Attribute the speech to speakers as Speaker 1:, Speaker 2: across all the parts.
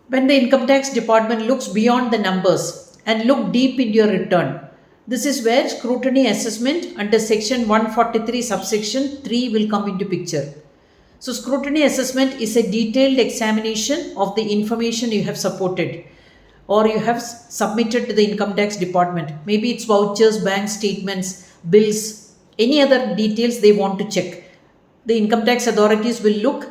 Speaker 1: When the income tax department looks beyond the numbers and look deep into your return, this is where scrutiny assessment under section 143 subsection 3 will come into picture. So scrutiny assessment is a detailed examination of the information you have supported or you have submitted to the income tax department. Maybe it's vouchers, bank statements, bills, any other details they want to check. The income tax authorities will look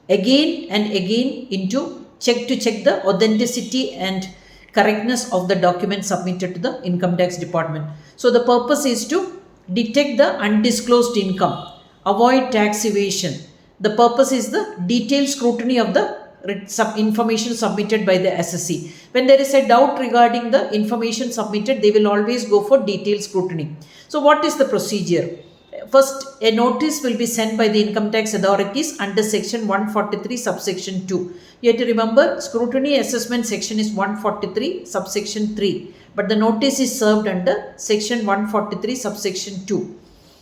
Speaker 1: again and again into check the authenticity and correctness of the document submitted to the income tax department. So the purpose is to detect the undisclosed income, avoid tax evasion. The purpose is the detailed scrutiny of the information submitted by the assessee. When there is a doubt regarding the information submitted, they will always go for detailed scrutiny. So what is the procedure? First, a notice will be sent by the income tax authorities under section 143 subsection 2. You have to remember, scrutiny assessment section is 143 subsection 3, but the notice is served under section 143 subsection 2.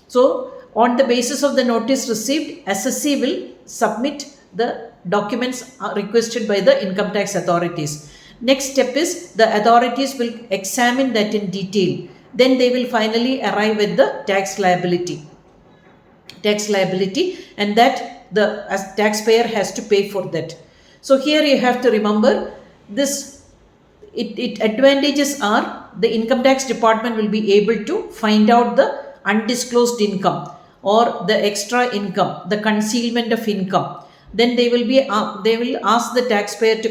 Speaker 1: So on the basis of the notice received, assessee will submit the documents requested by the income tax authorities. Next step is the authorities will examine that in detail. Then they will finally arrive at the tax liability, and that the as taxpayer has to pay for that. So here you have to remember this. It advantages are the income tax department will be able to find out the undisclosed income or the extra income, the concealment of income. Then they will ask the taxpayer to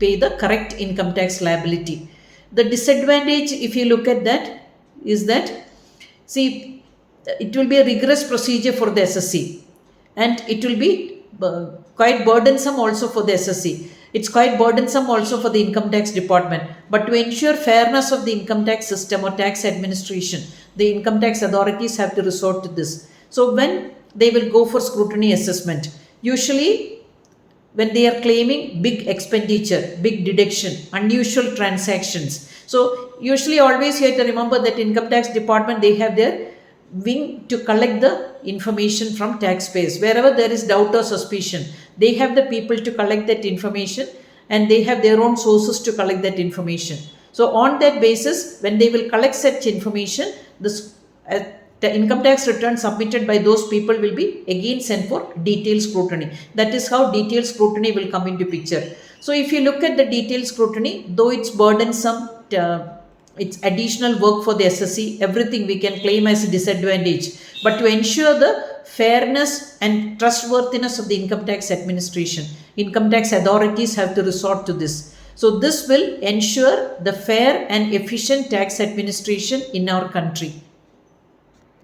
Speaker 1: pay the correct income tax liability. The disadvantage, if you look at that, is that, see, it will be a rigorous procedure for the assessee, and it will be quite burdensome also for the assessee. It's quite burdensome also for the income tax department. But to ensure fairness of the income tax system or tax administration, the income tax authorities have to resort to this. So when they will go for scrutiny assessment, usually when they are claiming big expenditure, big deduction, unusual transactions. So usually always you have to remember that income tax department, they have their wing to collect the information from taxpayers. Wherever there is doubt or suspicion, they have the people to collect that information, and they have their own sources to collect that information. So on that basis, when they will collect such information, the income tax return submitted by those people will be again sent for detailed scrutiny. That is how detailed scrutiny will come into picture. So if you look at the detailed scrutiny, though it's burdensome, it's additional work for the assessee, everything we can claim as a disadvantage. But to ensure the fairness and trustworthiness of the income tax administration, income tax authorities have to resort to this. So this will ensure the fair and efficient tax administration in our country.